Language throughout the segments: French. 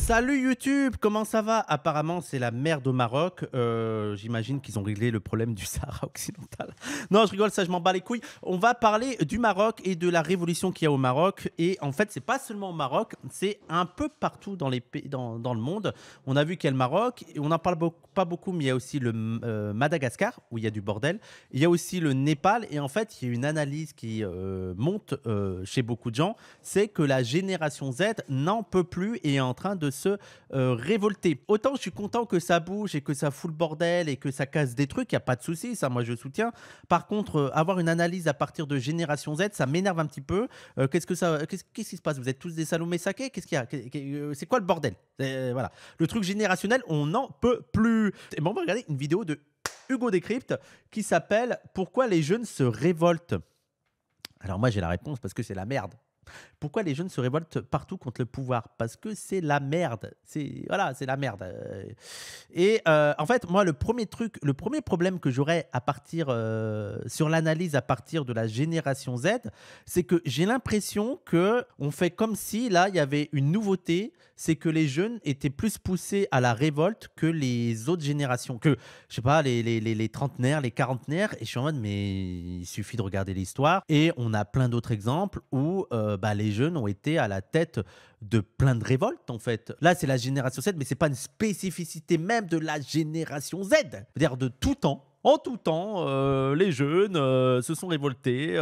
Salut YouTube, comment ça va? Apparemment c'est la merde au Maroc, j'imagine qu'ils ont réglé le problème du Sahara occidental. Non je rigole, ça je m'en bats les couilles. On va parler du Maroc et de la révolution qu'il y a au Maroc. Et en fait c'est pas seulement au Maroc, c'est un peu partout dans, les pays, dans le monde. On a vu qu'il y a le Maroc, et on n'en parle pas beaucoup, mais il y a aussi le Madagascar où il y a du bordel. Il y a aussi le Népal et en fait il y a une analyse qui monte chez beaucoup de gens, c'est que la génération Z n'en peut plus et est en train de se révolter. Autant je suis content que ça bouge et que ça fout le bordel et que ça casse des trucs, il n'y a pas de souci, ça moi je soutiens. Par contre, avoir une analyse à partir de génération Z, ça m'énerve un petit peu. Qu'est-ce qui se passe? Vous êtes tous des Salomé Saké? Qu'est-ce qu'il y a? C'est quoi le bordel? Voilà. Le truc générationnel, on n'en peut plus. Et bon, on va regarder une vidéo de Hugo Décrypte qui s'appelle « Pourquoi les jeunes se révoltent ?» Alors moi j'ai la réponse, parce que c'est la merde. Pourquoi les jeunes se révoltent partout contre le pouvoir? Parce que c'est la merde. Voilà, c'est la merde. Et en fait, moi, le premier problème que j'aurais à partir sur l'analyse à partir de la génération Z, c'est que j'ai l'impression qu'on fait comme si là, il y avait une nouveauté, c'est que les jeunes étaient plus poussés à la révolte que les autres générations, que, je sais pas, les trentenaires, les quarantenaires. Et je suis en mode, mais il suffit de regarder l'histoire. Et on a plein d'autres exemples où les jeunes ont été à la tête de plein de révoltes, en fait. Là, c'est la génération Z, mais ce n'est pas une spécificité même de la génération Z. C'est-à-dire de tout temps. En tout temps, les jeunes se sont révoltés,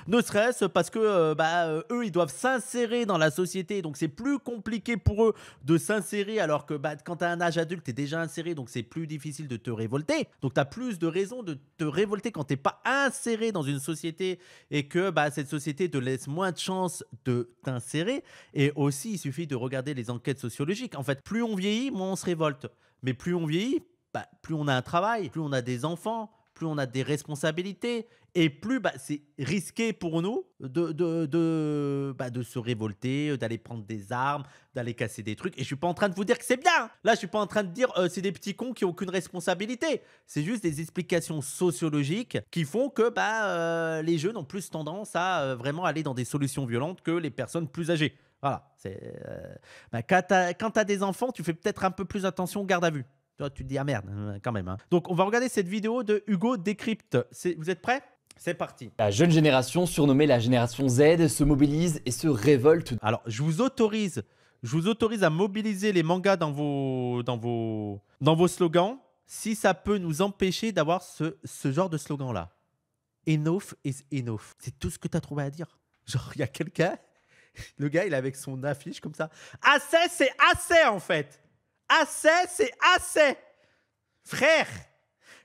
ne serait-ce parce que eux, ils doivent s'insérer dans la société, donc c'est plus compliqué pour eux de s'insérer, alors que quand tu as un âge adulte, tu es déjà inséré, donc c'est plus difficile de te révolter. Donc tu as plus de raisons de te révolter quand tu n'es pas inséré dans une société et que cette société te laisse moins de chances de t'insérer. Et aussi, il suffit de regarder les enquêtes sociologiques. En fait, plus on vieillit, moins on se révolte. Mais plus on vieillit, plus on a un travail, plus on a des enfants, plus on a des responsabilités et plus c'est risqué pour nous de se révolter, d'aller prendre des armes, d'aller casser des trucs. Et je ne suis pas en train de vous dire que c'est bien. Là, je ne suis pas en train de dire c'est des petits cons qui n'ont aucune responsabilité. C'est juste des explications sociologiques qui font que les jeunes ont plus tendance à vraiment aller dans des solutions violentes que les personnes plus âgées. Voilà. Quand tu as des enfants, tu fais peut-être un peu plus attention au garde à vue. Tu te dis, ah merde, quand même. Hein. Donc, on va regarder cette vidéo de Hugo Décrypte. Vous êtes prêts? C'est parti. La jeune génération, surnommée la génération Z, se mobilise et se révolte. Alors, je vous autorise à mobiliser les mangas dans vos slogans si ça peut nous empêcher d'avoir ce genre de slogan-là. Enough is enough. C'est tout ce que tu as trouvé à dire. Genre, il y a quelqu'un, le gars, il est avec son affiche comme ça. Assez, c'est assez, en fait. Assez, c'est assez. Frère,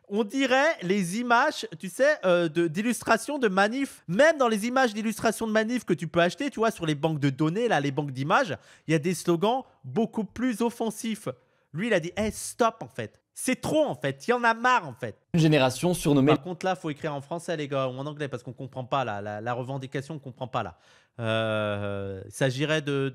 on dirait les images, tu sais, d'illustration de manif. Même dans les images d'illustration de manif que tu peux acheter, tu vois, sur les banques de données, là, les banques d'images, il y a des slogans beaucoup plus offensifs. Lui, il a dit, hey, stop, en fait. C'est trop, en fait. Il y en a marre, en fait. Une génération surnommée... Par contre, là, il faut écrire en français, les gars, ou en anglais, parce qu'on ne comprend pas, là. La revendication, on ne comprend pas, là. Il s'agirait de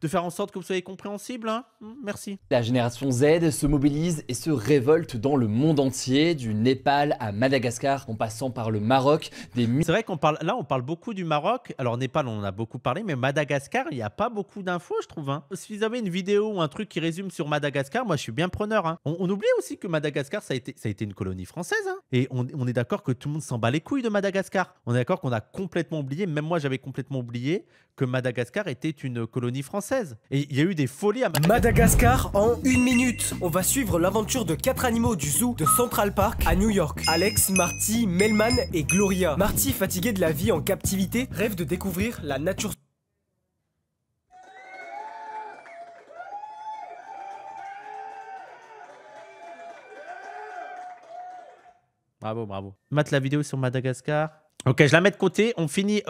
faire en sorte que vous soyez compréhensible. Hein. Merci. La génération Z se mobilise et se révolte dans le monde entier, du Népal à Madagascar, en passant par le Maroc. C'est vrai qu'on parle, là, on parle beaucoup du Maroc. Alors, Népal, on en a beaucoup parlé, mais Madagascar, il n'y a pas beaucoup d'infos, je trouve. Hein. Si vous avez une vidéo ou un truc qui résume sur Madagascar, moi, je suis bien preneur. Hein. On oublie aussi que Madagascar, ça a été une colonie française. Hein. Et on est d'accord que tout le monde s'en bat les couilles de Madagascar. On est d'accord qu'on a complètement oublié, même moi, j'avais complètement oublié que Madagascar était une colonie française. Et il y a eu des folies à Madagascar en 1 minute. On va suivre l'aventure de 4 animaux du zoo de Central Park à New York. Alex, Marty, Melman et Gloria. Marty, fatigué de la vie en captivité, rêve de découvrir la nature. Bravo, bravo. Mate la vidéo sur Madagascar. Ok, je la mets de côté. On finit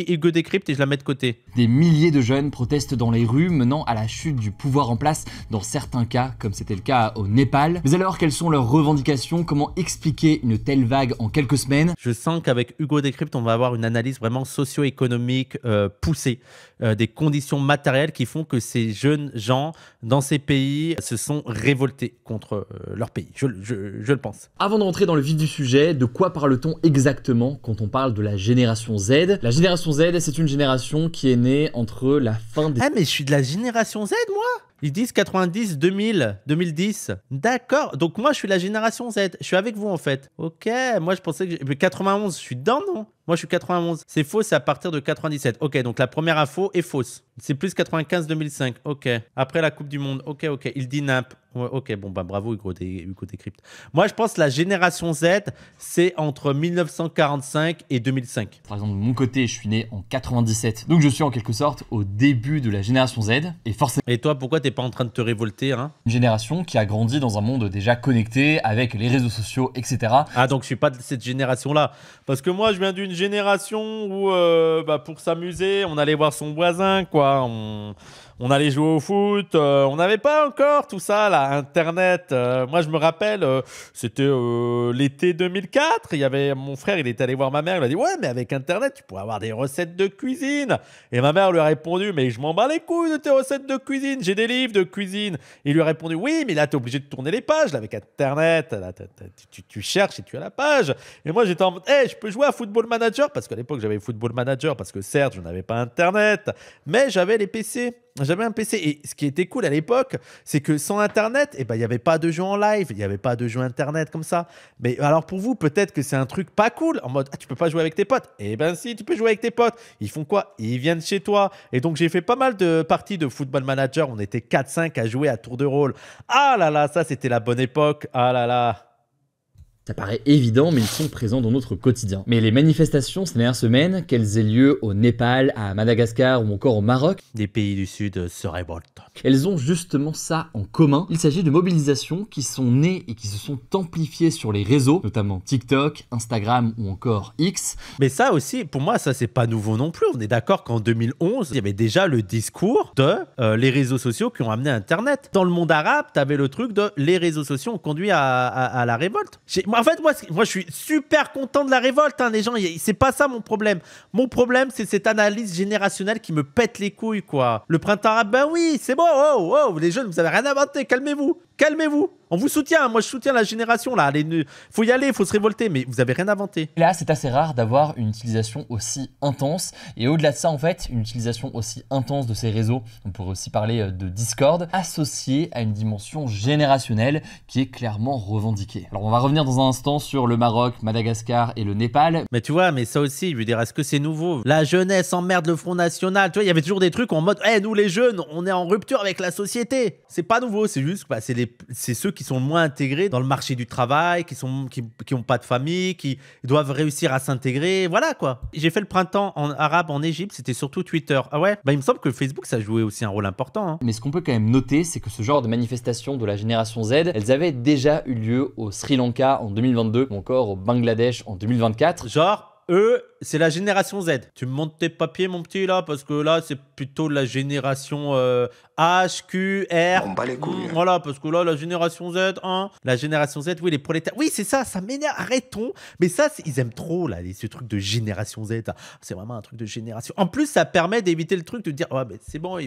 Hugo Décrypte et je la mets de côté. Des milliers de jeunes protestent dans les rues, menant à la chute du pouvoir en place dans certains cas, comme c'était le cas au Népal. Mais alors, quelles sont leurs revendications? Comment expliquer une telle vague en quelques semaines? Je sens qu'avec Hugo Décrypte, on va avoir une analyse vraiment socio-économique poussée, des conditions matérielles qui font que ces jeunes gens dans ces pays se sont révoltés contre leur pays. Je le pense. Avant de rentrer dans le vif du sujet, de quoi parle-t-on exactement quand quand on parle de la génération Z. La génération Z, c'est une génération qui est née entre la fin des... Ah, mais je suis de la génération Z, moi. Ils disent 90, 2000, 2010. D'accord. Donc moi, je suis la génération Z. Je suis avec vous, en fait. Ok. Moi, je pensais que... Mais 91, je suis dedans, non? Moi, je suis 91. C'est faux, c'est à partir de 97. Ok, donc la première info est fausse. C'est plus 95-2005. Ok. Après la Coupe du Monde. Ok. Il dit nimp. Ouais, ok, bon, bah bravo, Hugo Décrypte. Moi, je pense que la génération Z, c'est entre 1945 et 2005. Par exemple, de mon côté, je suis né en 97. Donc, je suis en quelque sorte au début de la génération Z. Et forcément... Et toi, pourquoi t'es pas en train de te révolter, hein? Une génération qui a grandi dans un monde déjà connecté, avec les réseaux sociaux, etc. Ah, donc je suis pas de cette génération-là. Parce que moi, je viens d'une génération où, pour s'amuser, on allait voir son voisin, quoi. On allait jouer au foot. On n'avait pas encore tout ça, là, Internet. Moi, je me rappelle, c'était l'été 2004. Il y avait mon frère, il est allé voir ma mère. Il a dit, ouais, mais avec Internet, tu pourrais avoir des recettes de cuisine. Et ma mère lui a répondu, mais je m'en bats les couilles de tes recettes de cuisine. J'ai des livres de cuisine. Il lui a répondu, oui, mais là, tu es obligé de tourner les pages. Là, avec Internet, là, tu cherches et tu as la page. Et moi, j'étais en mode, hey, je peux jouer à Football Manager. Parce qu'à l'époque, j'avais Football Manager. Parce que certes, je n'avais pas Internet. Mais j'avais les PC. J'avais un PC. Et ce qui était cool à l'époque, c'est que sans Internet, il n'y avait pas de jeu en live. Il n'y avait pas de jeu Internet comme ça. Mais alors pour vous, peut-être que c'est un truc pas cool. En mode, tu peux pas jouer avec tes potes. Eh ben si, tu peux jouer avec tes potes. Ils font quoi? Ils viennent chez toi. Et donc j'ai fait pas mal de parties de Football Manager. On était 4-5 à jouer à tour de rôle. Ah là là, ça c'était la bonne époque. Ah là là. Ça paraît évident, mais ils sont présents dans notre quotidien. Mais les manifestations ces dernières semaines, qu'elles aient lieu au Népal, à Madagascar ou encore au Maroc, des pays du Sud se révoltent. Elles ont justement ça en commun. Il s'agit de mobilisations qui sont nées et qui se sont amplifiées sur les réseaux, notamment TikTok, Instagram ou encore X. Mais ça aussi, pour moi, ça c'est pas nouveau non plus. On est d'accord qu'en 2011, il y avait déjà le discours de les réseaux sociaux qui ont amené Internet. Dans le monde arabe, tu avais le truc de les réseaux sociaux ont conduit à la révolte. En fait, moi, je suis super content de la révolte, hein, les gens. C'est pas ça mon problème. Mon problème, c'est cette analyse générationnelle qui me pète les couilles, quoi. Le printemps arabe, ben oui, c'est bon. Oh, les jeunes, vous avez rien inventé. Calmez-vous. On vous soutient. Moi, je soutiens la génération, là. Faut y aller, faut se révolter, mais vous avez rien inventé. Là, c'est assez rare d'avoir une utilisation aussi intense. Et au-delà de ça, en fait, une utilisation aussi intense de ces réseaux, on pourrait aussi parler de Discord, associée à une dimension générationnelle qui est clairement revendiquée. Alors, on va revenir dans un instant sur le Maroc, Madagascar et le Népal. Mais tu vois, mais ça aussi, je veux dire, est-ce que c'est nouveau? La jeunesse emmerde le Front National. Tu vois, il y avait toujours des trucs en mode, nous les jeunes, on est en rupture avec la société. C'est pas nouveau, c'est juste, c'est ceux qui sont le moins intégrés dans le marché du travail, qui ont pas de famille, qui doivent réussir à s'intégrer, voilà quoi. J'ai fait le printemps en arabe en Égypte, c'était surtout Twitter. Ah ouais? Il me semble que Facebook, ça jouait aussi un rôle important. Hein. Mais ce qu'on peut quand même noter, c'est que ce genre de manifestations de la génération Z, elles avaient déjà eu lieu au Sri Lanka en 2022 ou encore au Bangladesh en 2024. Genre, eux, c'est la génération Z. Tu me montes tes papiers, mon petit, là, parce que là, c'est plutôt la génération H, Q, R. On bat les couilles. Voilà, parce que là, la génération Z, hein. La génération Z, oui, les prolétaires. Oui, c'est ça m'énerve. Arrêtons. Mais ça, ils aiment trop, là, ce truc de génération Z. Là. C'est vraiment un truc de génération. En plus, ça permet d'éviter le truc de dire, ouais, mais c'est bon,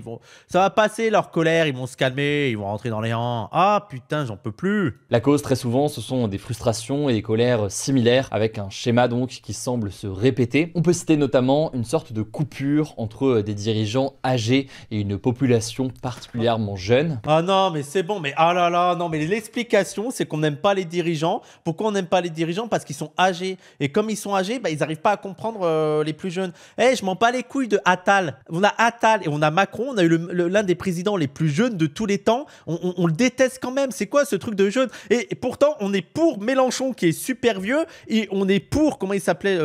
ça va passer leur colère, ils vont se calmer, ils vont rentrer dans les rangs. Ah, putain, j'en peux plus. La cause, très souvent, ce sont des frustrations et des colères similaires, avec un schéma, donc, qui semble se répéter. On peut citer notamment une sorte de coupure entre des dirigeants âgés et une population particulièrement jeune. Ah non, mais c'est bon, mais ah là là, non, mais l'explication, c'est qu'on n'aime pas les dirigeants. Pourquoi on n'aime pas les dirigeants? Parce qu'ils sont âgés. Et comme ils sont âgés, ils n'arrivent pas à comprendre les plus jeunes. Je m'en bats les couilles de Attal. On a Attal et on a Macron. On a eu l'un des présidents les plus jeunes de tous les temps. On le déteste quand même. C'est quoi ce truc de jeune? Et pourtant, on est pour Mélenchon qui est super vieux. Et on est pour, comment il s'appelait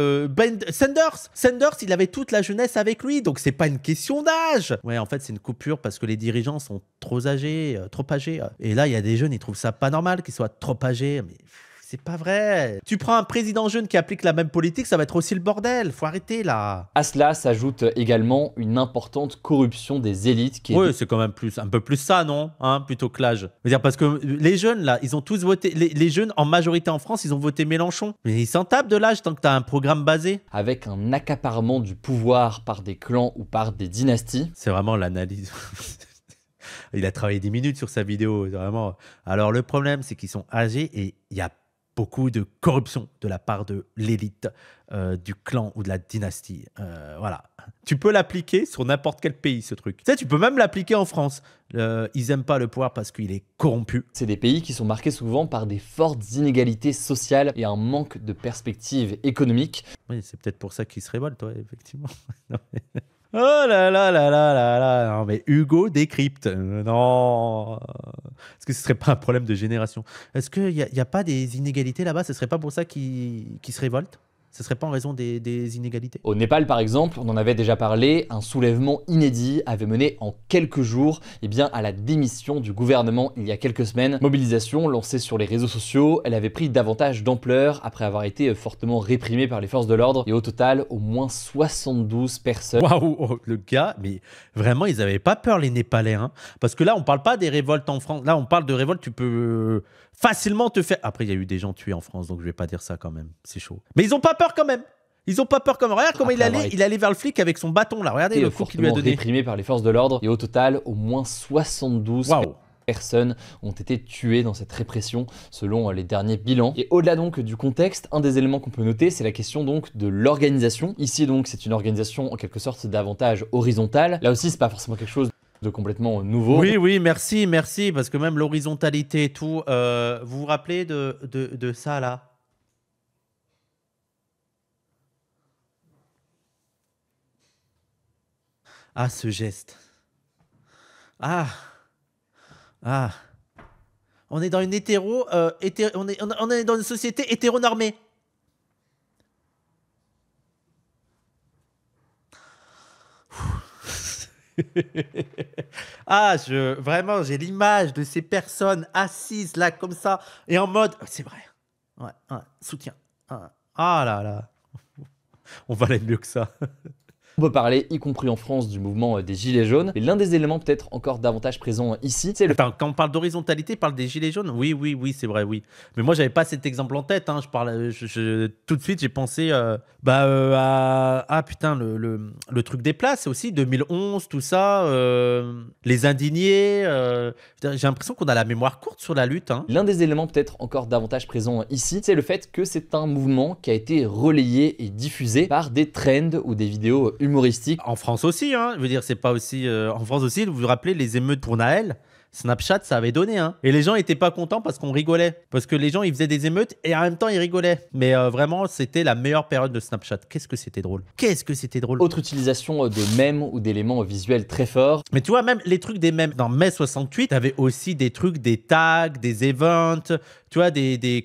Sanders, il avait toute la jeunesse avec lui, donc c'est pas une question d'âge. Ouais, en fait, c'est une coupure parce que les dirigeants sont trop âgés. Et là, il y a des jeunes, ils trouvent ça pas normal qu'ils soient trop âgés. Mais c'est pas vrai. Tu prends un président jeune qui applique la même politique, ça va être aussi le bordel. Faut arrêter là. À cela s'ajoute également une importante corruption des élites. Oui, c'est quand même un peu plus ça, non? Plutôt que l'âge. Je veux dire, parce que les jeunes, là, ils ont tous voté. Les jeunes, en majorité en France, ils ont voté Mélenchon. Mais ils s'en tapent de l'âge tant que t'as un programme basé. Avec un accaparement du pouvoir par des clans ou par des dynasties. C'est vraiment l'analyse. Il a travaillé 10 minutes sur sa vidéo. Vraiment. Alors, le problème, c'est qu'ils sont âgés et il y a beaucoup de corruption de la part de l'élite du clan ou de la dynastie. Voilà. Tu peux l'appliquer sur n'importe quel pays, ce truc. Tu sais, tu peux même l'appliquer en France. Ils aiment pas le pouvoir parce qu'il est corrompu. C'est des pays qui sont marqués souvent par des fortes inégalités sociales et un manque de perspectives économiques. Oui, c'est peut-être pour ça qu'ils se révoltent, ouais, effectivement. Non, mais... Oh là là là là là là. Non, mais Hugo décrypte. Non. Est-ce que ce serait pas un problème de génération? Est-ce qu'il n'y a pas des inégalités là-bas? Ce serait pas pour ça qu'ils se révoltent? Ce serait pas en raison des inégalités? Au Népal, par exemple, on en avait déjà parlé, un soulèvement inédit avait mené en quelques jours à la démission du gouvernement il y a quelques semaines. Mobilisation lancée sur les réseaux sociaux, elle avait pris davantage d'ampleur après avoir été fortement réprimée par les forces de l'ordre. Et au total, au moins 72 personnes. Waouh, oh, le gars, mais vraiment, ils n'avaient pas peur, les Népalais. Hein, parce que là, on parle pas des révoltes en France. Là, on parle de révoltes, tu peux facilement te faire... Après, il y a eu des gens tués en France, donc je vais pas dire ça quand même. C'est chaud. Mais ils ont pas peur quand même. Ils ont pas peur comme... Regarde comment il allait vers le flic avec son bâton là. Regardez le coup qu'il lui a donné. Réprimé par les forces de l'ordre. Et au total, au moins 72 personnes ont été tuées dans cette répression selon les derniers bilans. Et au-delà donc du contexte, un des éléments qu'on peut noter, c'est la question donc de l'organisation. Ici donc, c'est une organisation en quelque sorte davantage horizontale. Là aussi, c'est pas forcément quelque chose de complètement nouveau. Oui, merci, parce que même l'horizontalité et tout, vous vous rappelez de ça là? Ah, ce geste. Ah. On est dans une on est dans une société hétéronormée. Vraiment, j'ai l'image de ces personnes assises là comme ça et en mode, c'est vrai. Ouais, soutien. Ah là là. On va aller mieux que ça. On peut parler, y compris en France, du mouvement des Gilets jaunes. Et l'un des éléments peut-être encore davantage présent ici, c'est le... Attends, quand on parle d'horizontalité, on parle des Gilets jaunes? Oui, c'est vrai, oui. Mais moi, j'avais pas cet exemple en tête. Hein. Tout de suite, j'ai pensé putain, le truc des places aussi, 2011, tout ça, les indignés. J'ai l'impression qu'on a la mémoire courte sur la lutte. Hein. L'un des éléments peut-être encore davantage présent ici, c'est le fait que c'est un mouvement qui a été relayé et diffusé par des trends ou des vidéos humoristique. En France aussi, hein. Je veux dire, c'est pas aussi... en France aussi, vous vous rappelez les émeutes pour Naël? Snapchat, ça avait donné. Hein. Et les gens étaient pas contents parce qu'on rigolait. Parce que les gens, ils faisaient des émeutes et en même temps, ils rigolaient. Mais vraiment, c'était la meilleure période de Snapchat. Qu'est-ce que c'était drôle. Autre utilisation de mèmes ou d'éléments visuels très forts. Mais tu vois, même les trucs des mèmes. Dans mai 68, t'avais aussi des trucs, des tags, des events, tu vois,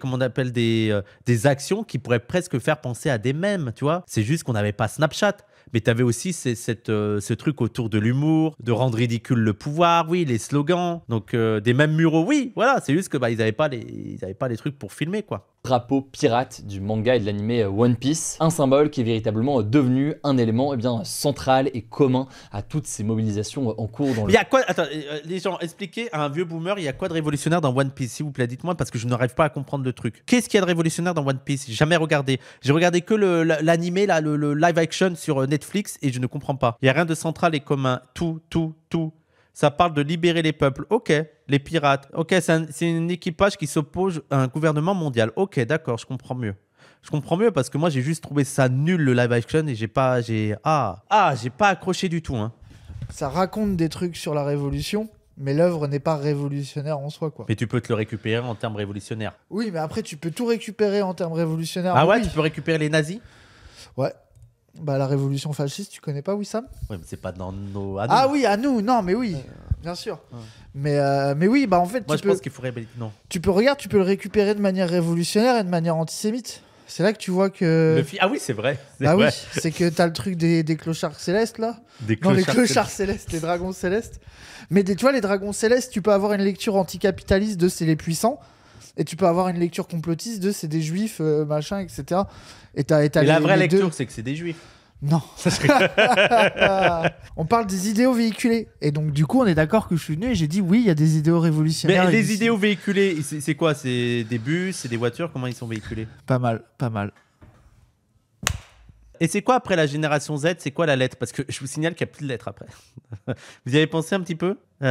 comment on appelle, des actions qui pourraient presque faire penser à des mèmes, tu vois. C'est juste qu'on n'avait pas Snapchat. Mais tu avais aussi ce truc autour de l'humour, de rendre ridicule le pouvoir, oui, les slogans, donc des mêmes muraux, oui, voilà, c'est juste que ils n'avaient pas les trucs pour filmer, quoi. Drapeau pirate du manga et de l'animé One Piece, un symbole qui est véritablement devenu un élément central et commun à toutes ces mobilisations en cours dans le... Il y a quoi? Attends, les gens, expliquez à un vieux boomer, il y a quoi de révolutionnaire dans One Piece, s'il vous plaît, dites-moi, parce que je n'arrive pas à comprendre le truc. Qu'est-ce qu'il y a de révolutionnaire dans One Piece? J'ai jamais regardé. J'ai regardé que l'animé, là, le live action sur Netflix et je ne comprends pas. Il n'y a rien de central et commun. Tout. Ça parle de libérer les peuples. Ok, les pirates. Ok, c'est un équipage qui s'oppose à un gouvernement mondial. Ok, d'accord, je comprends mieux. Je comprends mieux parce que moi, j'ai juste trouvé ça nul, le live action, et j'ai pas accroché du tout. Hein. Ça raconte des trucs sur la révolution, mais l'œuvre n'est pas révolutionnaire en soi, quoi. Mais tu peux te le récupérer en termes révolutionnaires. Oui, mais après, tu peux tout récupérer en termes révolutionnaires. Ah ouais, oui. tu peux récupérer les nazis? Ouais. Bah, la révolution fasciste, tu connais pas, Wissam? Ouais, mais c'est pas dans nos... Ah oui, à nous, non, mais oui, bien sûr. Ouais. Mais oui, bah en fait, moi, je pense qu'il faudrait... Non. Tu peux le récupérer de manière révolutionnaire et de manière antisémite. C'est là que tu vois que... Ah oui, c'est vrai. Ah oui, c'est que t'as le truc des clochards célestes, là. Les clochards célestes, les dragons célestes. Mais tu vois, les dragons célestes, tu peux avoir une lecture anticapitaliste de c'est les puissants. Et tu peux avoir une lecture complotiste de c'est des juifs, machin, etc. Et la vraie lecture, c'est que c'est des juifs. Non. On parle des idéaux véhiculés. Et donc, du coup, on est d'accord que je suis venu et j'ai dit oui, il y a des idéaux révolutionnaires. Mais les idéaux véhiculés, c'est quoi? C'est des bus, c'est des voitures? Comment ils sont véhiculés? Pas mal. Et c'est quoi après la génération Z? C'est quoi la lettre? Parce que je vous signale qu'il n'y a plus de lettres après. Vous y avez pensé un petit peu? Vous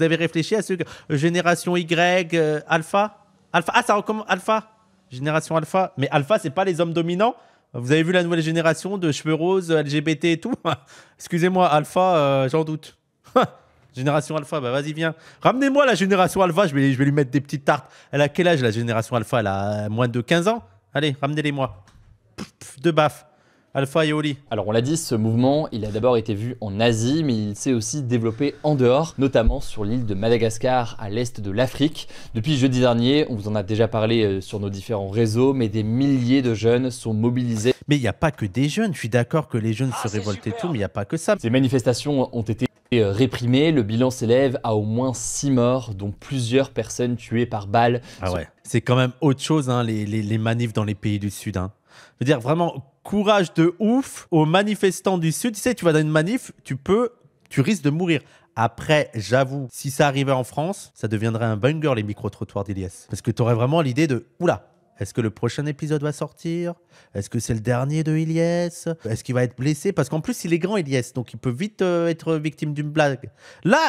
avez réfléchi à ce génération Y, alpha? Ah, ça recommence alpha? Génération Alpha. Mais Alpha, c'est pas les hommes dominants. Vous avez vu la nouvelle génération de cheveux roses, LGBT et tout? Excusez-moi, Alpha, j'en doute. Génération Alpha, bah vas-y, viens. Ramenez-moi la génération Alpha, je vais lui mettre des petites tartes. Elle a quel âge la génération Alpha? Elle a moins de 15 ans? Allez, ramenez-les-moi. De baf. Alpha et Oli. Alors on l'a dit, ce mouvement, il a d'abord été vu en Asie, mais il s'est aussi développé en dehors, notamment sur l'île de Madagascar, à l'est de l'Afrique. Depuis jeudi dernier, on vous en a déjà parlé sur nos différents réseaux, mais des milliers de jeunes sont mobilisés. Mais il n'y a pas que des jeunes, je suis d'accord que les jeunes se révoltent et tout, mais il n'y a pas que ça. Ces manifestations ont été réprimées, le bilan s'élève à au moins 6 morts, dont plusieurs personnes tuées par balles. Ah ouais, c'est quand même autre chose, hein, les manifs dans les pays du Sud. Hein. Je veux dire, vraiment, courage de ouf aux manifestants du Sud. Tu sais, tu vas dans une manif, tu risques de mourir. Après, j'avoue, si ça arrivait en France, ça deviendrait un banger, les micro-trottoirs d'Iliès. Parce que tu aurais vraiment l'idée de, oula, est-ce que le prochain épisode va sortir? Est-ce que c'est le dernier de Ilyes? Est-ce qu'il va être blessé? Parce qu'en plus, il est grand, Ilyes, donc il peut vite être victime d'une blague. Là,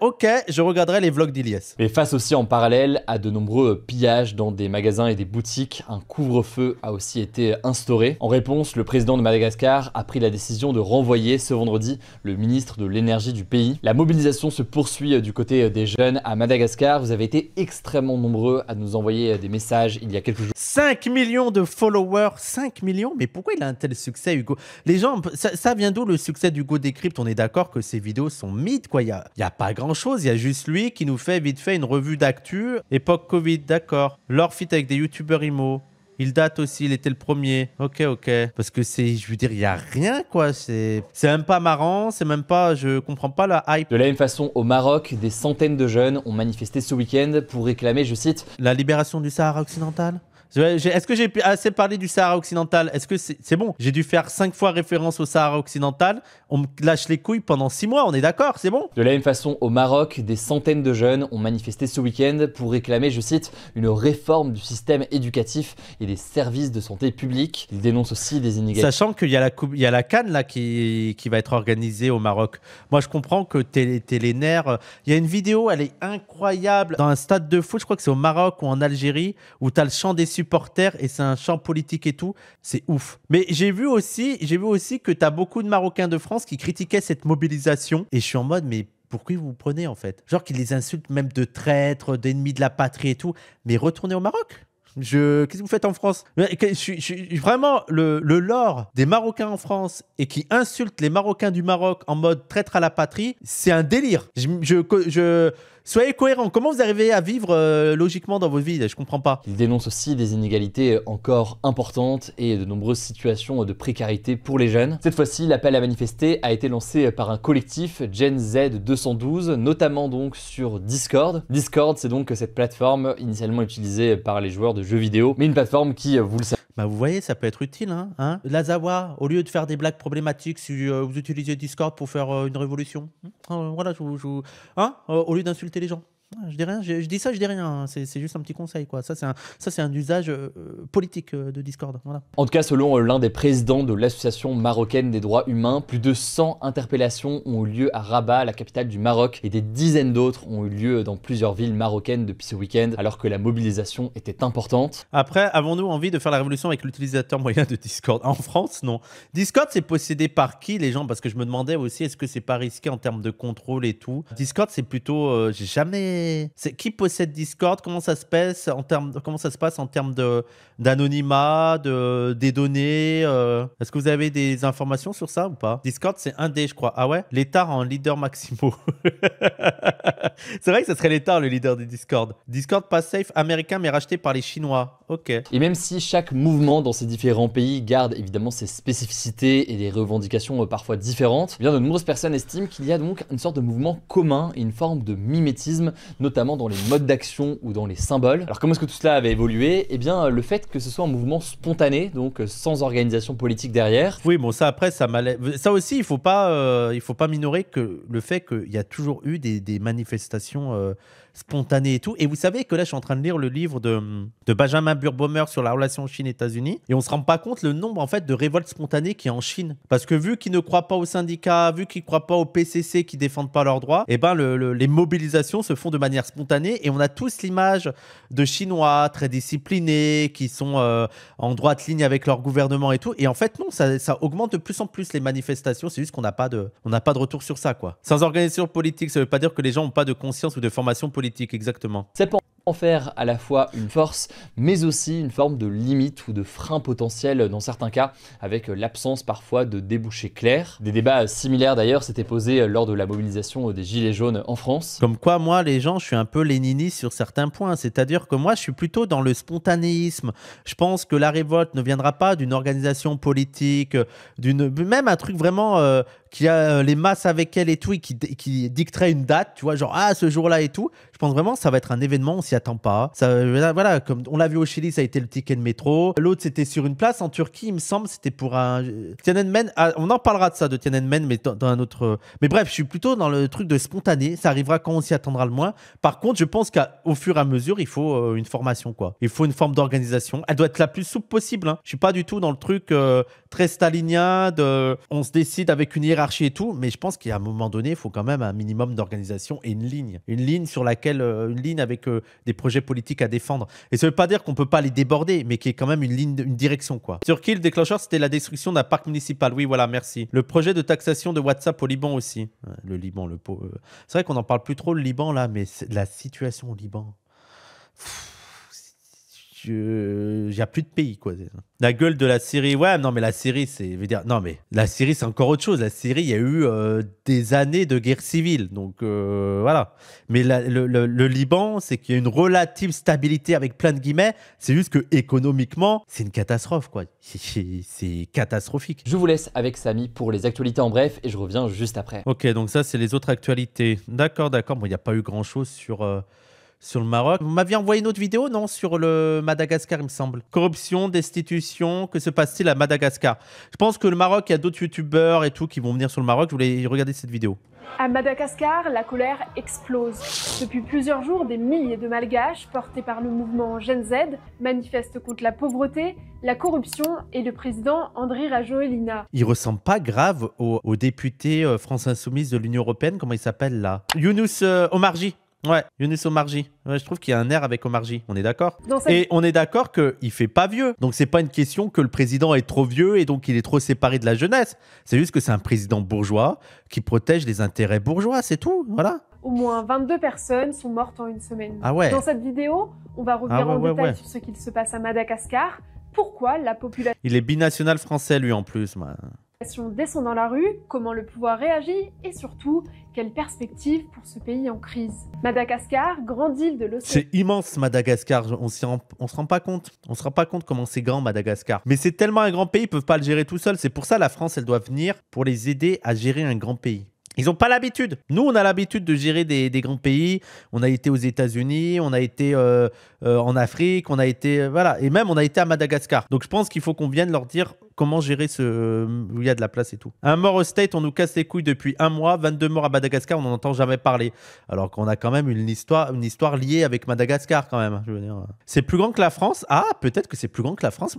ok, je regarderai les vlogs d'Ilyes. Mais face aussi en parallèle à de nombreux pillages dans des magasins et des boutiques, un couvre-feu a aussi été instauré. En réponse, le président de Madagascar a pris la décision de renvoyer ce vendredi le ministre de l'énergie du pays. La mobilisation se poursuit du côté des jeunes à Madagascar. Vous avez été extrêmement nombreux à nous envoyer des messages il y a quelques jours. 5 millions de followers, 5 millions? Mais pourquoi il a un tel succès, Hugo? Les gens, ça vient d'où le succès d'Hugo Décrypte? On est d'accord que ses vidéos sont mythes, quoi. Il y a pas grand-chose, il y a juste lui qui nous fait vite fait une revue d'actu. Époque Covid, d'accord. Leur feat avec des youtubeurs IMO. Il date aussi, il était le premier. Ok. Parce que je veux dire, il n'y a rien, quoi. C'est même pas marrant, c'est même pas, je comprends pas la hype. De la même façon, au Maroc, des centaines de jeunes ont manifesté ce week-end pour réclamer, je cite, la libération du Sahara occidental. Est-ce que j'ai assez parlé du Sahara occidental? Est-ce que c'est bon? J'ai dû faire 5 fois référence au Sahara occidental. On me lâche les couilles pendant 6 mois, on est d'accord? C'est bon? De la même façon, au Maroc, des centaines de jeunes ont manifesté ce week-end pour réclamer, je cite, une réforme du système éducatif et des services de santé publique. Ils dénoncent aussi des inégalités. Sachant qu'il y a la CAN là, qui va être organisée au Maroc. Moi, je comprends que t'es les nerfs. Il y a une vidéo, elle est incroyable. Dans un stade de foot, je crois que c'est au Maroc ou en Algérie, où tu as le chant des supporters et c'est un chant politique et tout. C'est ouf. Mais j'ai vu aussi que tu as beaucoup de Marocains de France qui critiquaient cette mobilisation. Et je suis en mode, mais pourquoi vous prenez en fait? Genre qu'ils les insultent même de traîtres, d'ennemis de la patrie et tout. Mais retournez au Maroc. Qu'est-ce que vous faites en France? Je suis vraiment le lore des Marocains en France et qui insulte les Marocains du Maroc en mode traître à la patrie, c'est un délire. Soyez cohérents. Comment vous arrivez à vivre logiquement dans votre vie? Je comprends pas. Il dénonce aussi des inégalités encore importantes et de nombreuses situations de précarité pour les jeunes. Cette fois-ci, l'appel à manifester a été lancé par un collectif Gen Z 212, notamment donc sur Discord. Discord, c'est donc cette plateforme initialement utilisée par les joueurs de jeux vidéo, mais une plateforme qui, vous le savez, bah vous voyez, ça peut être utile. Hein Lazawa, au lieu de faire des blagues problématiques, si vous utilisez Discord pour faire une révolution, voilà, au lieu d'insulter les gens. Je dis rien, je dis ça, je dis rien. C'est juste un petit conseil, quoi. Ça, c'est un usage politique de Discord. Voilà. En tout cas, selon l'un des présidents de l'Association marocaine des droits humains, plus de 100 interpellations ont eu lieu à Rabat, la capitale du Maroc, et des dizaines d'autres ont eu lieu dans plusieurs villes marocaines depuis ce week-end, alors que la mobilisation était importante. Après, avons-nous envie de faire la révolution avec l'utilisateur moyen de Discord? En France, non. Discord, c'est possédé par qui, les gens? Parce que je me demandais aussi, est-ce que c'est pas risqué en termes de contrôle et tout? Discord, c'est plutôt... j'ai jamais... C'est qui possède Discord? Comment ça se passe en termes d'anonymat, des données? Est-ce que vous avez des informations sur ça ou pas? Discord, c'est indé, je crois. Ah ouais? L'État en leader maximo. C'est vrai que ça serait l'État le leader de Discord. Discord pas safe, américain mais racheté par les Chinois. Ok. Et même si chaque mouvement dans ces différents pays garde évidemment ses spécificités et des revendications parfois différentes, eh bien de nombreuses personnes estiment qu'il y a donc une sorte de mouvement commun et une forme de mimétisme, notamment dans les modes d'action ou dans les symboles. Alors comment est-ce que tout cela avait évolué? Eh bien le fait que ce soit un mouvement spontané, donc sans organisation politique derrière. Oui, bon ça après ça m'allait. Ça aussi il faut pas minorer que le fait qu'il y a toujours eu des manifestations spontanées et tout. Et vous savez que là je suis en train de lire le livre de Benjamin Burbaumer sur la relation Chine-États-Unis et on se rend pas compte le nombre en fait de révoltes spontanées qu'il y a en Chine. Parce que vu qu'ils ne croient pas aux syndicats, vu qu'ils ne croient pas au PCC qui défendent pas leurs droits, et ben les mobilisations se font de manière spontanée et on a tous l'image de Chinois très disciplinés qui sont en droite ligne avec leur gouvernement et tout. Et en fait, non, ça augmente de plus en plus les manifestations. C'est juste qu'on n'a pas de retour sur ça, quoi. Sans organisation politique, ça ne veut pas dire que les gens n'ont pas de conscience ou de formation politique, exactement. C'est pour en faire à la fois une force, mais aussi une forme de limite ou de frein potentiel dans certains cas, avec l'absence parfois de débouchés clairs. Des débats similaires d'ailleurs s'étaient posés lors de la mobilisation des Gilets jaunes en France. Comme quoi, moi, les gens, je suis un peu léniniste sur certains points. C'est-à-dire que moi, je suis plutôt dans le spontanéisme. Je pense que la révolte ne viendra pas d'une organisation politique, même un truc vraiment qui a les masses avec elle et tout, et qui dicterait une date, tu vois, genre, ce jour-là et tout. Je pense vraiment que ça va être un événement, on s'y attend pas. Ça, voilà, comme on l'a vu au Chili, ça a été le ticket de métro. L'autre, c'était sur une place. En Turquie, il me semble, c'était pour un Tiananmen. On en parlera de ça, de Tiananmen, mais dans un autre... Mais bref, je suis plutôt dans le truc de spontané. Ça arrivera quand on s'y attendra le moins. Par contre, je pense qu'au fur et à mesure, il faut une formation, quoi. Il faut une forme d'organisation. Elle doit être la plus souple possible, hein. Je suis pas du tout dans le truc très stalinien on se décide avec une hiérarchie et tout, mais je pense qu'à un moment donné, il faut quand même un minimum d'organisation et une ligne sur laquelle, une ligne avec des projets politiques à défendre. Et ça veut pas dire qu'on peut pas les déborder, mais qu'il y ait quand même une direction, quoi. Sur qui le déclencheur, c'était la destruction d'un parc municipal. Oui, voilà, merci. Le projet de taxation de WhatsApp au Liban aussi. Le Liban, c'est vrai qu'on n'en parle plus trop, le Liban, là, mais la situation au Liban... Il n'y a plus de pays, quoi. La gueule de la Syrie, ouais, non, mais la Syrie, non, mais la Syrie, c'est encore autre chose. La Syrie, il y a eu des années de guerre civile, donc voilà. Mais le Liban, c'est qu'il y a une relative stabilité avec plein de guillemets. C'est juste que économiquement, c'est une catastrophe, quoi. C'est catastrophique. Je vous laisse avec Samy pour les actualités en bref et je reviens juste après. Ok, donc ça, c'est les autres actualités. D'accord. Bon, il n'y a pas eu grand-chose sur le Maroc. Vous m'aviez envoyé une autre vidéo, non? Sur le Madagascar, il me semble. Corruption, destitution, que se passe-t-il à Madagascar? Je pense que le Maroc, il y a d'autres youtubeurs et tout qui vont venir sur le Maroc. Je voulais regarder cette vidéo. À Madagascar, la colère explose. Depuis plusieurs jours, des milliers de Malgaches, portés par le mouvement Gen Z, manifestent contre la pauvreté, la corruption et le président Andry Rajoelina. Il ressemble pas grave au député France Insoumise de l'Union Européenne, comment il s'appelle là? Younous Omarjee. Ouais, Younous Omarjee. Ouais, je trouve qu'il y a un air avec Omarjee. On est d'accord? Et on est d'accord qu'il fait pas vieux. Donc c'est pas une question que le président est trop vieux et donc il est trop séparé de la jeunesse. C'est juste que c'est un président bourgeois qui protège les intérêts bourgeois, c'est tout. Voilà. Au moins 22 personnes sont mortes en une semaine. Ah ouais. Dans cette vidéo, on va revenir en détail sur ce qu'il se passe à Madagascar. Pourquoi la population... Il est binational français lui en plus. descend dans la rue, comment le pouvoir réagit et surtout, quelles perspectives pour ce pays en crise. Madagascar, grande île de l'océan. C'est immense Madagascar, on se rend pas compte. On se rend pas compte comment c'est grand Madagascar. Mais c'est tellement un grand pays, ils peuvent pas le gérer tout seul. C'est pour ça la France, elle doit venir pour les aider à gérer un grand pays. Ils n'ont pas l'habitude. Nous, on a l'habitude de gérer des grands pays. On a été aux États-Unis, on a été en Afrique, on a été... voilà. Et même, on a été à Madagascar. Donc, je pense qu'il faut qu'on vienne leur dire comment gérer où il y a de la place et tout. Un mort au State, on nous casse les couilles depuis 1 mois. 22 morts à Madagascar, on n'en entend jamais parler. Alors qu'on a quand même une histoire liée avec Madagascar quand même. Je veux dire. C'est plus grand que la France? Ah, peut-être que c'est plus grand que la France.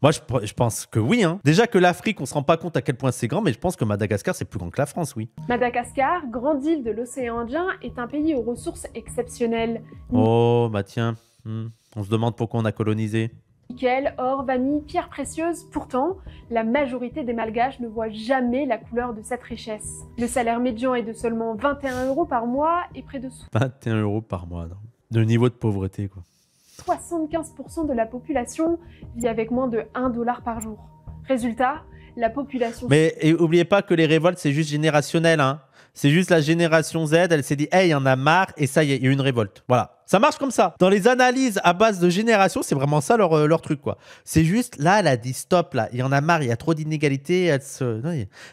Moi, je pense que oui. Hein. Déjà que l'Afrique, on se rend pas compte à quel point c'est grand, mais je pense que Madagascar, c'est plus grand que la France, oui. Madagascar, grande île de l'océan Indien, est un pays aux ressources exceptionnelles. Oh, bah tiens, on se demande pourquoi on a colonisé. Nickel, or, vanille, pierres précieuses. Pourtant, la majorité des Malgaches ne voient jamais la couleur de cette richesse. Le salaire médian est de seulement 21 € par mois et près de 21 € par mois, non. De niveau de pauvreté, quoi. 75% de la population vit avec moins de 1 $ par jour. Résultat, la population... Mais n'oubliez pas que les révoltes, c'est juste générationnel, hein. C'est juste la génération Z, elle s'est dit « Hey, il y en a marre » et ça, il y a eu une révolte. Voilà. Ça marche comme ça. Dans les analyses à base de génération, c'est vraiment ça leur truc, quoi. C'est juste, là, elle a dit stop, là. Il y en a marre, il y a trop d'inégalités.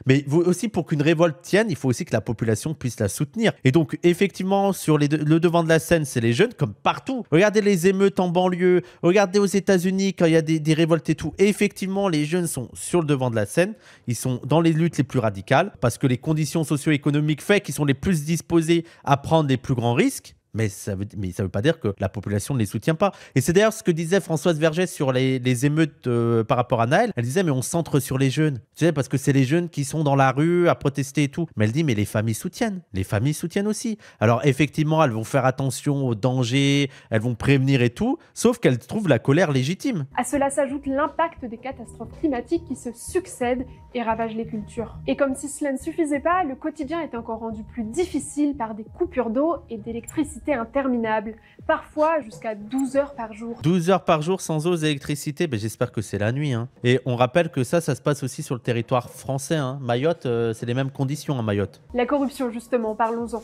Mais aussi, pour qu'une révolte tienne, il faut aussi que la population puisse la soutenir. Et donc, effectivement, sur le devant de la scène, c'est les jeunes, comme partout. Regardez les émeutes en banlieue. Regardez aux États-Unis quand il y a des révoltes et tout. Et effectivement, les jeunes sont sur le devant de la scène. Ils sont dans les luttes les plus radicales parce que les conditions socio-économiques font qu'ils sont les plus disposés à prendre les plus grands risques. Mais ça veut pas dire que la population ne les soutient pas. Et c'est d'ailleurs ce que disait Françoise Vergès sur les émeutes par rapport à Naël. Elle disait, mais on centre sur les jeunes. Tu sais, parce que c'est les jeunes qui sont dans la rue à protester et tout. Mais elle dit, mais les familles soutiennent. Les familles soutiennent aussi. Alors effectivement, elles vont faire attention aux dangers, elles vont prévenir et tout, sauf qu'elles trouvent la colère légitime. À cela s'ajoute l'impact des catastrophes climatiques qui se succèdent et ravagent les cultures. Et comme si cela ne suffisait pas, le quotidien est encore rendu plus difficile par des coupures d'eau et d'électricité interminables, parfois jusqu'à 12 heures par jour. 12 heures par jour sans eau et électricité, ben j'espère que c'est la nuit. Hein. Et on rappelle que ça se passe aussi sur le territoire français. Hein. Mayotte, c'est les mêmes conditions à Mayotte. La corruption, justement, parlons-en.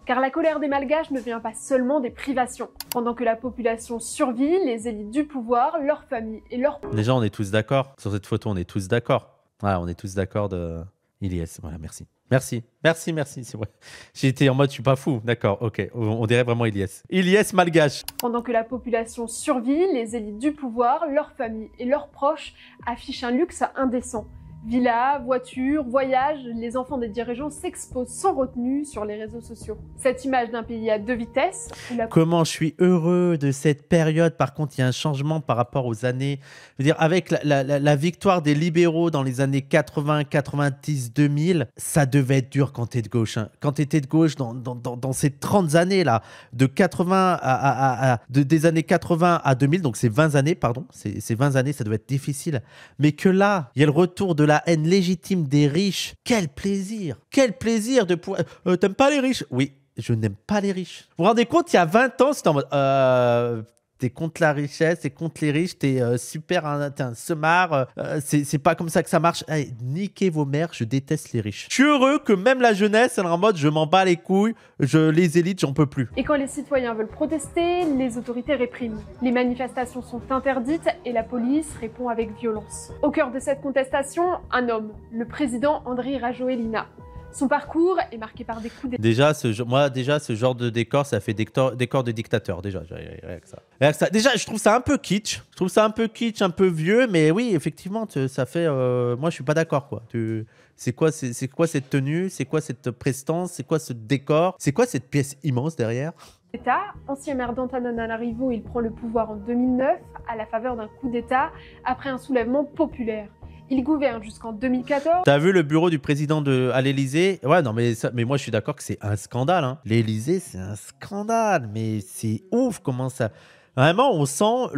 Car la colère des Malgaches ne vient pas seulement des privations. Pendant que la population survit, les élites du pouvoir, leurs familles et leurs... Déjà, on est tous d'accord. Sur cette photo, on est tous d'accord. Ouais, on est tous d'accord de... Ilyes, voilà, merci. Merci, c'est vrai. J'ai été en mode, je suis pas fou. D'accord, ok. On dirait vraiment Ilyes. Ilyes malgache. Pendant que la population survit, les élites du pouvoir, leurs familles et leurs proches affichent un luxe indécent. Villas, voitures, voyages, les enfants des dirigeants s'exposent sans retenue sur les réseaux sociaux. Cette image d'un pays à deux vitesses... Comment je suis heureux de cette période. Par contre, il y a un changement par rapport aux années... Je veux dire, avec la victoire des libéraux dans les années 80, 90, 2000, ça devait être dur quand t'es de gauche. Hein. Quand t'étais de gauche dans ces 30 années-là, de 80 des années 80 à 2000, donc c'est 20 années, pardon, c'est 20 années, ça devait être difficile. Mais que là, il y a le retour de la haine légitime des riches. Quel plaisir de pouvoir... T'aimes pas les riches? Oui, je n'aime pas les riches. Vous vous rendez compte, il y a 20 ans, c'était en mode... T'es contre la richesse, t'es contre les riches, t'es super, t'es un semard, c'est pas comme ça que ça marche. Allez, niquez vos mères, je déteste les riches. Je suis heureux que même la jeunesse, elle est en mode je m'en bats les couilles, les élites, j'en peux plus. Et quand les citoyens veulent protester, les autorités répriment. Les manifestations sont interdites et la police répond avec violence. Au cœur de cette contestation, un homme, le président Andry Rajoelina. Son parcours est marqué par des coups d'état. Déjà, ce genre de décor, ça fait décor de dictateur. Déjà, rien que ça. Déjà, je trouve ça un peu kitsch. Un peu vieux, mais oui, effectivement, ça fait... moi, je suis pas d'accord, quoi. C'est quoi cette tenue? C'est quoi cette prestance? C'est quoi ce décor? C'est quoi cette pièce immense derrière? Ancien maire d'Antananarivo, il prend le pouvoir en 2009 à la faveur d'un coup d'état après un soulèvement populaire. Il gouverne jusqu'en 2014. T'as vu le bureau du président à l'Élysée? Ouais, non, mais moi, je suis d'accord que c'est un scandale. Hein. L'Élysée, c'est un scandale. Mais c'est ouf comment ça... Vraiment, on sent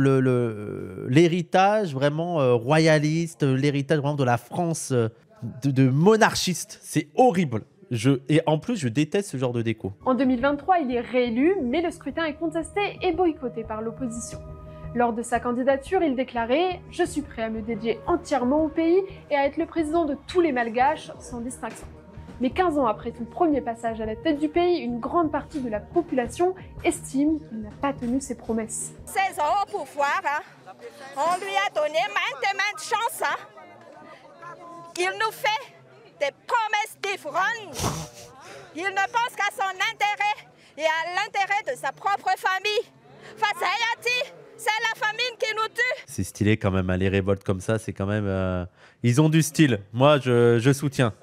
l'héritage vraiment royaliste, l'héritage vraiment de la France de monarchiste. C'est horrible. Et en plus, je déteste ce genre de déco. En 2023, il est réélu, mais le scrutin est contesté et boycotté par l'opposition. Lors de sa candidature, il déclarait « Je suis prêt à me dédier entièrement au pays et à être le président de tous les Malgaches, sans distinction ». Mais 15 ans après son premier passage à la tête du pays, une grande partie de la population estime qu'il n'a pas tenu ses promesses. 16 ans au pouvoir, hein. On lui a donné maintes chances. Hein. Il nous fait des promesses différentes. Il ne pense qu'à son intérêt et à l'intérêt de sa propre famille. Face à Hayati, c'est la famine qui nous tue. C'est stylé quand même, hein, les révoltes comme ça, c'est quand même... Ils ont du style. Moi, je soutiens.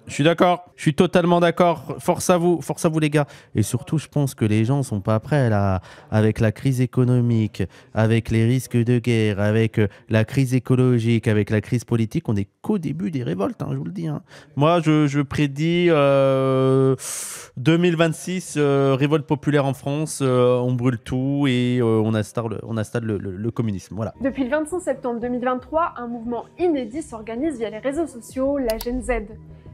Je suis d'accord, je suis totalement d'accord. Force à vous les gars. Et surtout, je pense que les gens sont pas prêts là, avec la crise économique, avec les risques de guerre, avec la crise écologique, avec la crise politique. On n'est qu'au début des révoltes, hein, je vous le dis. Hein. Moi, je prédis 2026, révolte populaire en France, on brûle tout et on installe le communisme. Voilà. Depuis le 25 septembre 2023, un mouvement inédit s'organise via les réseaux sociaux, la Gen Z.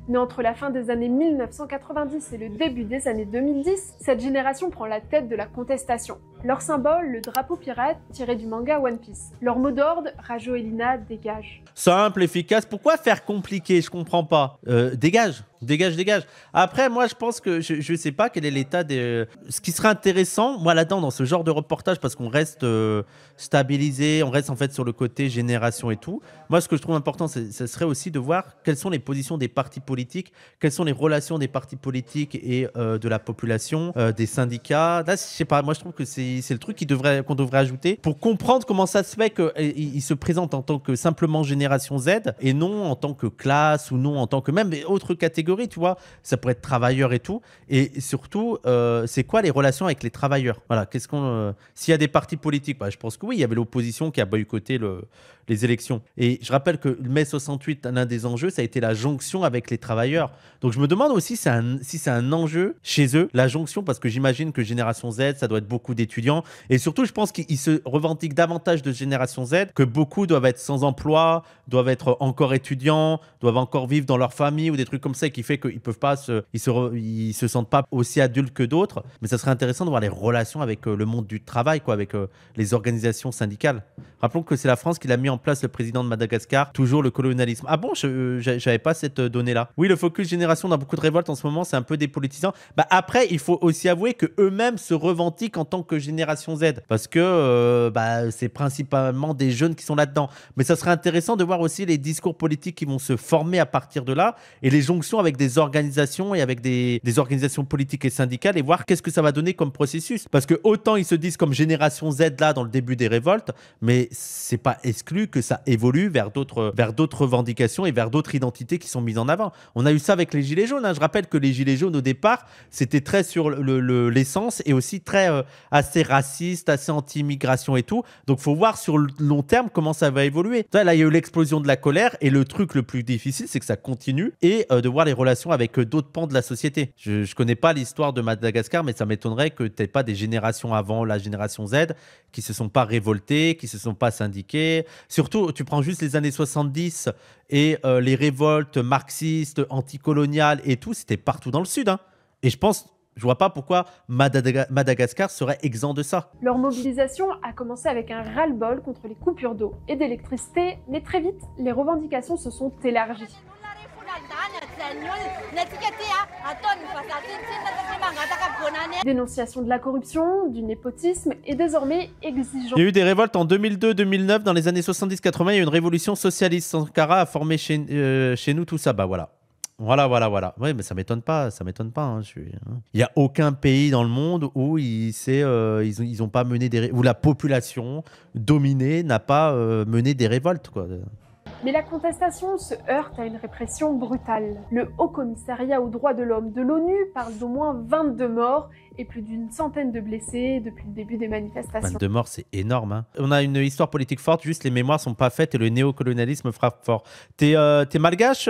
Mais entre la fin des années 1990 et le début des années 2010, cette génération prend la tête de la contestation. Leur symbole, le drapeau pirate tiré du manga One Piece. Leur mot d'ordre, Rajo et Lina, dégage. Simple, efficace. Pourquoi faire compliqué? Je comprends pas. Dégage. Dégage, dégage. Après, moi, je pense que je sais pas quel est l'état des. Ce qui serait intéressant, moi, là-dedans, dans ce genre de reportage, parce qu'on reste stabilisé, on reste en fait sur le côté génération et tout. Moi, ce que je trouve important, ce serait aussi de voir quelles sont les positions des partis politiques, quelles sont les relations des partis politiques et de la population, des syndicats. Là, je sais pas. Moi, je trouve que c'est le truc qu'on devrait ajouter pour comprendre comment ça se fait qu'il se présente en tant que simplement génération Z et non en tant que classe ou non en tant que même autre catégorie, tu vois. Ça pourrait être travailleur et tout. Et surtout, c'est quoi les relations avec les travailleurs? Voilà. S'il y a des partis politiques, bah, je pense que oui, il y avait l'opposition qui a boycotté les élections. Et je rappelle que le mai 68, l'un des enjeux, ça a été la jonction avec les travailleurs. Donc je me demande aussi si c'est un enjeu chez eux, la jonction, parce que j'imagine que Génération Z, ça doit être beaucoup d'étudiants. Et surtout, je pense qu'ils se revendiquent davantage de Génération Z, que beaucoup doivent être sans emploi, doivent être encore étudiants, doivent encore vivre dans leur famille ou des trucs comme ça, qui fait qu'ils peuvent pas ils se sentent pas aussi adultes que d'autres. Mais ça serait intéressant de voir les relations avec le monde du travail, quoi, avec les organisations syndicales. Rappelons que c'est la France qui l'a mis en place, le président de Madagascar, toujours le colonialisme. Ah bon, j'avais pas cette donnée-là. Oui, le focus génération dans beaucoup de révoltes en ce moment, c'est un peu dépolitisant. Bah après, il faut aussi avouer que eux-mêmes se revendiquent en tant que génération Z, parce que c'est principalement des jeunes qui sont là-dedans. Mais ça serait intéressant de voir aussi les discours politiques qui vont se former à partir de là et les jonctions avec des organisations et avec des organisations politiques et syndicales et voir qu'est-ce que ça va donner comme processus. Parce que autant ils se disent comme génération Z là dans le début des révoltes, mais c'est pas exclu que ça évolue vers d'autres revendications et vers d'autres identités qui sont mises en avant. On a eu ça avec les Gilets jaunes. Hein. Je rappelle que les Gilets jaunes, au départ, c'était très sur l'essence et aussi très assez raciste, assez anti-immigration et tout. Donc, il faut voir sur le long terme comment ça va évoluer. Là, il y a eu l'explosion de la colère et le truc le plus difficile, c'est que ça continue et de voir les relations avec d'autres pans de la société. Je ne connais pas l'histoire de Madagascar, mais ça m'étonnerait que tu n'aies pas des générations avant la génération Z qui ne se sont pas révoltées, qui ne se sont pas syndiquées. Surtout, tu prends juste les années 70 et les révoltes marxistes, anticoloniales et tout, c'était partout dans le Sud. Hein. Et je vois pas pourquoi Madagascar serait exempt de ça. Leur mobilisation a commencé avec un ras-le-bol contre les coupures d'eau et d'électricité, mais très vite, les revendications se sont élargies. Dénonciation de la corruption, du népotisme et désormais exigence. Il y a eu des révoltes en 2002-2009, dans les années 70-80, il y a eu une révolution socialiste. Sankara a formé chez nous tout ça. Bah voilà. Voilà. Oui, mais ça m'étonne pas. Hein. Il n'y a aucun pays dans le monde où ils ont pas mené où la population dominée n'a pas mené des révoltes, quoi. Mais la contestation se heurte à une répression brutale. Le Haut Commissariat aux droits de l'homme de l'ONU parle d'au moins 22 morts et plus d'une centaine de blessés depuis le début des manifestations. 22 morts, c'est énorme. Hein. On a une histoire politique forte, juste les mémoires sont pas faites et le néocolonialisme frappe fort. T'es malgache,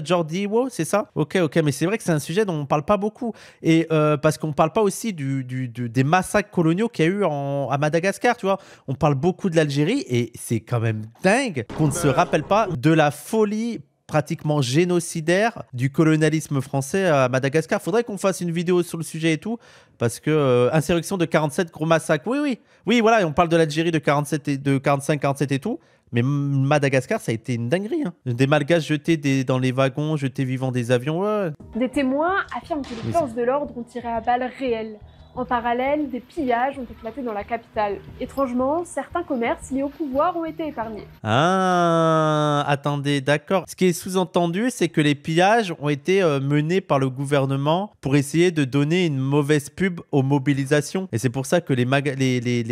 Jordi Wo, c'est ça? Ok, mais c'est vrai que c'est un sujet dont on parle pas beaucoup. Et parce qu'on parle pas aussi des massacres coloniaux qu'il y a eu à Madagascar, tu vois. On parle beaucoup de l'Algérie et c'est quand même dingue qu'on ne se rappelle pas de la folie pratiquement génocidaire du colonialisme français à Madagascar. Faudrait qu'on fasse une vidéo sur le sujet et tout, parce que insurrection de 47, gros massacre. Oui, voilà, et on parle de l'Algérie de 45, 47 et tout. Mais Madagascar, ça a été une dinguerie. Hein. Des malgaches jetés dans les wagons, jetés vivants des avions. Ouais. Des témoins affirment que les forces de l'ordre ont tiré à balles réelles. En parallèle, des pillages ont éclaté dans la capitale. Étrangement, certains commerces liés au pouvoir ont été épargnés. Ah, attendez, d'accord. Ce qui est sous-entendu, c'est que les pillages ont été menés par le gouvernement pour essayer de donner une mauvaise pub aux mobilisations. Et c'est pour ça que les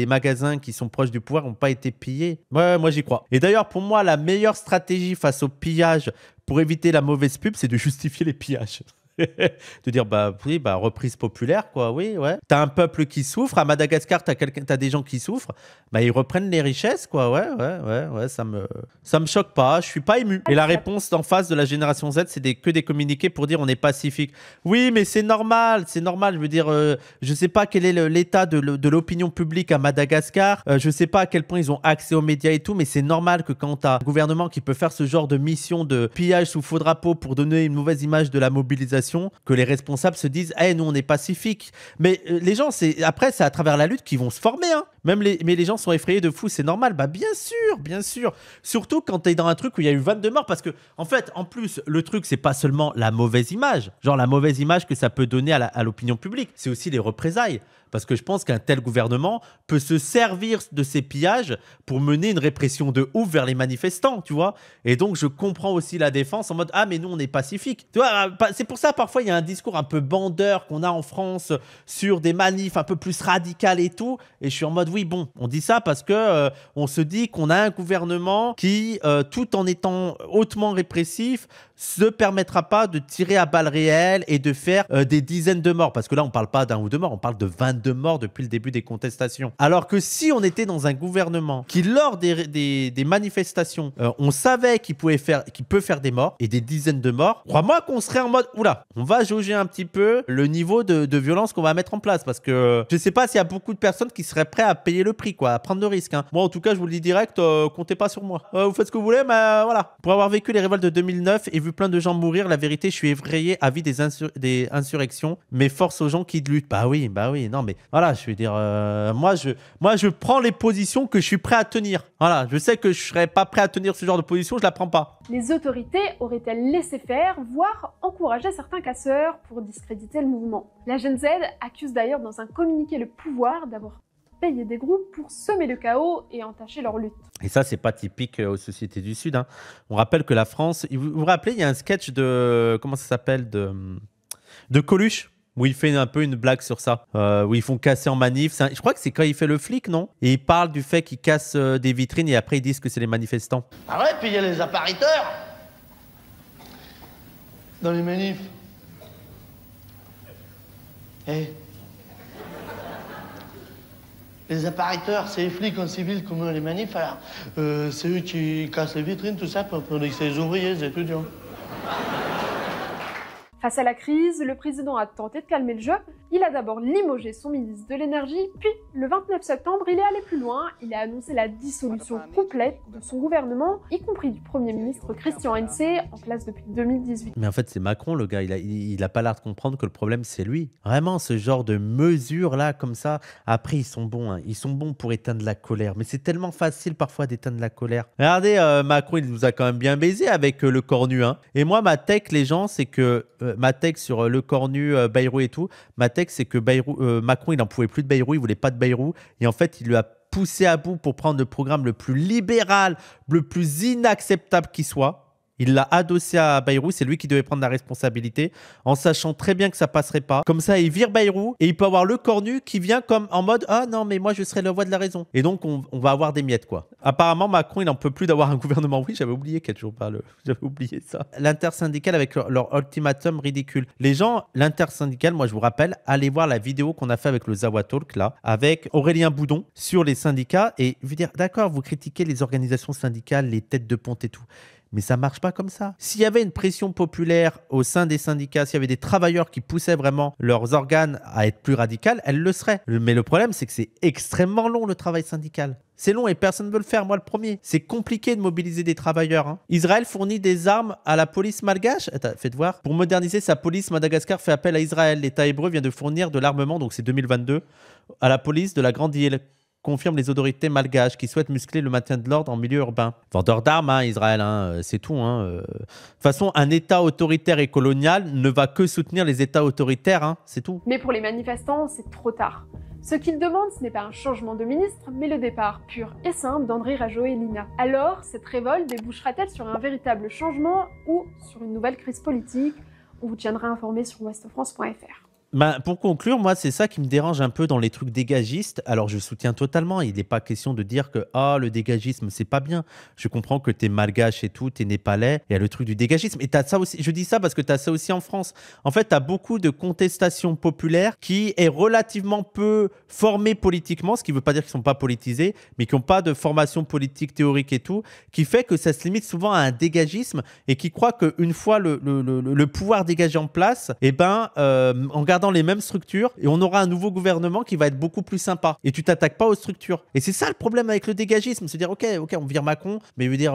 magasins qui sont proches du pouvoir n'ont pas été pillés. Ouais, moi j'y crois. Et d'ailleurs, pour moi, la meilleure stratégie face aux pillages pour éviter la mauvaise pub, c'est de justifier les pillages. De dire reprise populaire, quoi. Oui, ouais. T'as un peuple qui souffre à Madagascar, t'as des gens qui souffrent, ils reprennent les richesses, quoi. Ouais, ça me choque pas, je suis pas ému. Et la réponse d'en face de la génération Z, c'est que des communiqués pour dire on est pacifique. Oui, mais c'est normal, je veux dire, je sais pas quel est l'état de l'opinion publique à Madagascar, je sais pas à quel point ils ont accès aux médias et tout, mais c'est normal que quand t'as un gouvernement qui peut faire ce genre de mission de pillage sous faux drapeau pour donner une mauvaise image de la mobilisation, manifestation que les responsables se disent hey, nous on est pacifiques. Mais les gens, après c'est à travers la lutte qu'ils vont se former. Hein. Mais les gens sont effrayés de fou, c'est normal. Bah bien sûr. Surtout quand t'es dans un truc où il y a eu 22 morts. Parce que en fait, en plus, le truc c'est pas seulement la mauvaise image. Genre la mauvaise image que ça peut donner à l'opinion publique. C'est aussi les représailles. Parce que je pense qu'un tel gouvernement peut se servir de ces pillages pour mener une répression de ouf vers les manifestants, tu vois. Et donc, je comprends aussi la défense en mode « Ah, mais nous, on est pacifiques ». Tu vois, c'est pour ça, parfois, il y a un discours un peu bandeur qu'on a en France sur des manifs un peu plus radicales et tout. Et je suis en mode « Oui, bon, on dit ça parce que on se dit qu'on a un gouvernement qui, tout en étant hautement répressif, se permettra pas de tirer à balles réelles et de faire des dizaines de morts. Parce que là, on parle pas d'un ou deux morts, on parle de 22 morts depuis le début des contestations. Alors que si on était dans un gouvernement qui, lors des manifestations, on savait qu'il peut faire des morts et des dizaines de morts, crois-moi qu'on serait en mode, oula, on va jauger un petit peu le niveau de violence qu'on va mettre en place. Parce que je sais pas s'il y a beaucoup de personnes qui seraient prêtes à payer le prix, quoi, à prendre le risque. Hein. Moi, en tout cas, je vous le dis direct, comptez pas sur moi. Vous faites ce que vous voulez, mais voilà. Pour avoir vécu les révoltes de 2009 et vu plein de gens mourir, la vérité, je suis effrayé à vie des insurrections, mais force aux gens qui luttent. Bah oui, non, mais voilà, je veux dire, moi, je prends les positions que je suis prêt à tenir. Voilà, je sais que je serais pas prêt à tenir ce genre de position, je la prends pas. Les autorités auraient-elles laissé faire, voire encouragé certains casseurs pour discréditer le mouvement? La Gen Z accuse d'ailleurs dans un communiqué le pouvoir d'avoir payé des groupes pour semer le chaos et entacher leur lutte. Et ça, c'est pas typique aux sociétés du Sud. Hein. On rappelle que la France... Vous vous rappelez, il y a un sketch de... Comment ça s'appelle de Coluche, où il fait un peu une blague sur ça, où ils font casser en manif. Je crois que c'est quand il fait le flic, non? Et il parle du fait qu'ils cassent des vitrines et après ils disent que c'est les manifestants. Ah ouais, puis il y a les appariteurs dans les manifs. Les appariteurs, c'est les flics en civil comme les manifs, alors c'est eux qui cassent les vitrines, tout ça, pour dire que c'est les ouvriers, les étudiants. Face à la crise, le président a tenté de calmer le jeu. Il a d'abord limogé son ministre de l'énergie, puis le 29 septembre, il est allé plus loin. Il a annoncé la dissolution complète de son gouvernement, y compris du Premier ministre Christian Heinze, en place depuis 2018. Mais en fait, c'est Macron, le gars. Il a pas l'air de comprendre que le problème, c'est lui. Vraiment, ce genre de mesures-là, comme ça. Après, ils sont bons. Hein. Ils sont bons pour éteindre la colère. Mais c'est tellement facile, parfois, d'éteindre la colère. Regardez, Macron, il nous a quand même bien baisé avec le cornu. Hein. Et moi, ma tech, les gens, c'est que... ma tech sur le cornu, Bayrou et tout, ma tech, c'est que Macron, il n'en pouvait plus de Bayrou, il voulait pas de Bayrou. Et en fait, il lui a poussé à bout pour prendre le programme le plus libéral, le plus inacceptable qui soit. Il l'a adossé à Bayrou, c'est lui qui devait prendre la responsabilité, en sachant très bien que ça passerait pas. Comme ça, il vire Bayrou et il peut avoir le cornu qui vient comme en mode « Ah non, mais moi, je serai la voix de la raison ». Et donc, on va avoir des miettes, quoi. Apparemment, Macron, il n'en peut plus d'avoir un gouvernement. Oui, j'avais oublié qu'il y a toujours pas J'avais oublié ça. L'intersyndicale avec leur ultimatum ridicule. Les gens, l'intersyndicale, moi, je vous rappelle, allez voir la vidéo qu'on a fait avec le Zawa Talk, là, avec Aurélien Boudon, sur les syndicats. Et je veux dire, d'accord, vous critiquez les organisations syndicales, les têtes de pont et tout. Mais ça marche pas comme ça. S'il y avait une pression populaire au sein des syndicats, s'il y avait des travailleurs qui poussaient vraiment leurs organes à être plus radicales, elles le seraient. Mais le problème, c'est que c'est extrêmement long, le travail syndical. C'est long et personne ne veut le faire, moi le premier. C'est compliqué de mobiliser des travailleurs. Hein. Israël fournit des armes à la police malgache. Attends, faites voir. Pour moderniser sa police, Madagascar fait appel à Israël. L'État hébreu vient de fournir de l'armement, donc c'est 2022, à la police de la Grande Île. Confirme les autorités malgaches qui souhaitent muscler le maintien de l'ordre en milieu urbain. Vendeur d'armes, hein, Israël, hein, c'est tout. Hein. De toute façon, un État autoritaire et colonial ne va que soutenir les États autoritaires, hein, c'est tout. Mais pour les manifestants, c'est trop tard. Ce qu'ils demandent, ce n'est pas un changement de ministre, mais le départ pur et simple d'Andry Rajoelina. Alors, cette révolte débouchera-t-elle sur un véritable changement ou sur une nouvelle crise politique? On vous tiendra informé sur ouestfrance.fr. Ben, pour conclure, moi, c'est ça qui me dérange un peu dans les trucs dégagistes. Alors, je soutiens totalement. Il n'est pas question de dire que le dégagisme, c'est pas bien. Je comprends que t'es malgache et tout, t'es népalais. Il y a le truc du dégagisme. Et t'as ça aussi. Je dis ça parce que t'as ça aussi en France. En fait, t'as beaucoup de contestations populaires qui est relativement peu formée politiquement, ce qui ne veut pas dire qu'ils ne sont pas politisés, mais qui n'ont pas de formation politique théorique et tout, qui fait que ça se limite souvent à un dégagisme et qui croient qu'une fois le pouvoir dégagé en place, eh ben, en gardant gardant les mêmes structures et on aura un nouveau gouvernement qui va être beaucoup plus sympa. Et tu t'attaques pas aux structures. Et c'est ça le problème avec le dégagisme. Se dire, ok, on vire Macron, mais je veux dire,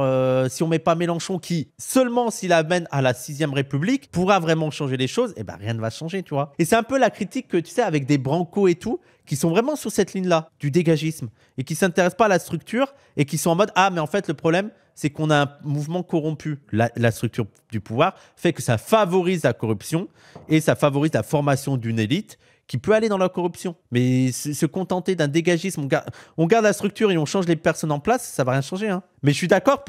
si on met pas Mélenchon qui, seulement s'il amène à la 6ème République, pourra vraiment changer les choses, et ben rien ne va changer, tu vois. Et c'est un peu la critique que, tu sais, avec des brancos et tout, qui sont vraiment sur cette ligne-là, du dégagisme, et qui s'intéressent pas à la structure, et qui sont en mode, ah, mais en fait, le problème, c'est qu'on a un mouvement corrompu. La structure du pouvoir fait que ça favorise la corruption, et ça favorise la formation d'une élite qui peut aller dans la corruption. Mais se contenter d'un dégagisme, on garde la structure et on change les personnes en place, ça va rien changer. Hein. Mais je suis d'accord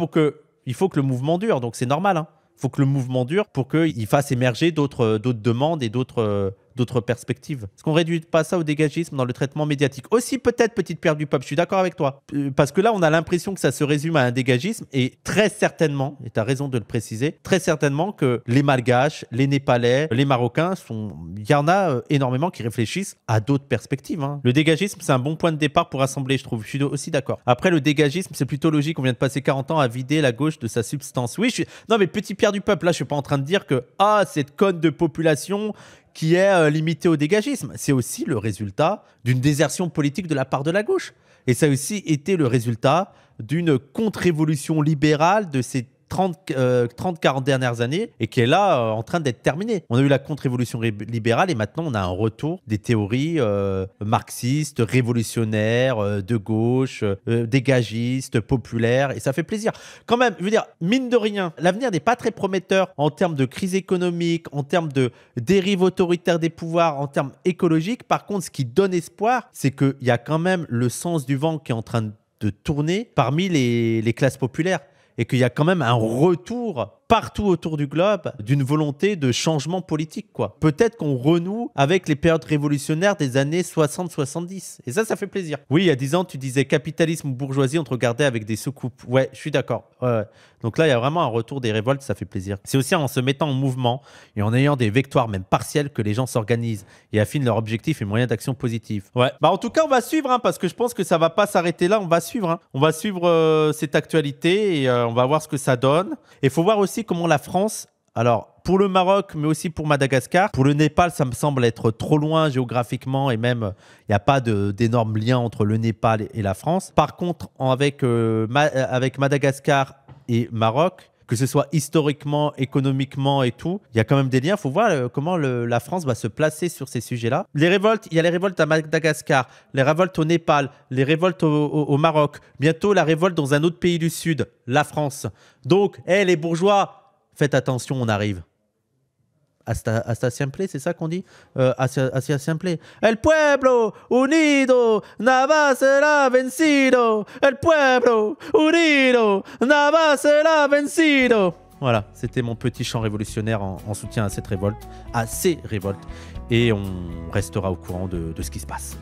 il faut que le mouvement dure, donc c'est normal. Hein. Il faut que le mouvement dure pour qu'il fasse émerger d'autres demandes et d'autres perspectives. Est-ce qu'on ne réduit pas ça au dégagisme dans le traitement médiatique? Aussi peut-être, petite pierre du peuple, je suis d'accord avec toi. Parce que là, on a l'impression que ça se résume à un dégagisme et très certainement, et tu as raison de le préciser, très certainement que les Malgaches, les Népalais, les Marocains, il y en a énormément qui réfléchissent à d'autres perspectives. Hein. Le dégagisme, c'est un bon point de départ pour rassembler, je trouve. Je suis aussi d'accord. Après, le dégagisme, c'est plutôt logique. On vient de passer 40 ans à vider la gauche de sa substance. Oui, non, mais petit pierre du peuple, là, je suis pas en train de dire que cette conne de population qui est limitée au dégagisme. C'est aussi le résultat d'une désertion politique de la part de la gauche. Et ça a aussi été le résultat d'une contre-révolution libérale de ces 30-40 dernières années et qui est là en train d'être terminée. On a eu la contre-révolution libérale et maintenant on a un retour des théories marxistes, révolutionnaires, de gauche, dégagistes, populaires et ça fait plaisir. Quand même, je veux dire, mine de rien, l'avenir n'est pas très prometteur en termes de crise économique, en termes de dérive autoritaire des pouvoirs, en termes écologiques. Par contre, ce qui donne espoir, c'est qu'il y a quand même le sens du vent qui est en train de tourner parmi les classes populaires. Et qu'il y a quand même un retour partout autour du globe d'une volonté de changement politique, quoi. Peut-être qu'on renoue avec les périodes révolutionnaires des années 60-70. Et ça fait plaisir. Oui, il y a 10 ans, tu disais capitalisme ou bourgeoisie, on te regardait avec des soucoupes. Ouais, je suis d'accord. Ouais. Donc là, il y a vraiment un retour des révoltes, ça fait plaisir. C'est aussi en se mettant en mouvement et en ayant des victoires même partielles que les gens s'organisent et affinent leurs objectifs et moyens d'action positifs. Ouais. Bah en tout cas, on va suivre, hein, parce que je pense que ça va pas s'arrêter là. On va suivre. Hein. On va suivre cette actualité et on va voir ce que ça donne. Et il faut voir aussi comment la France, alors pour le Maroc, mais aussi pour Madagascar, pour le Népal, ça me semble être trop loin géographiquement et même il n'y a pas d'énormes liens entre le Népal et la France. Par contre, avec Madagascar et Maroc, que ce soit historiquement, économiquement et tout, il y a quand même des liens. Il faut voir comment la France va se placer sur ces sujets-là. Il y a les révoltes à Madagascar, les révoltes au Népal, les révoltes au Maroc, bientôt la révolte dans un autre pays du Sud, la France. Donc, les bourgeois, faites attention, on arrive. Hasta siempre, c'est ça qu'on dit? Hasta siempre. El pueblo unido nada será vencido. El pueblo unido nada será vencido. Voilà, c'était mon petit chant révolutionnaire en soutien à cette révolte, à ces révoltes. Et on restera au courant de ce qui se passe.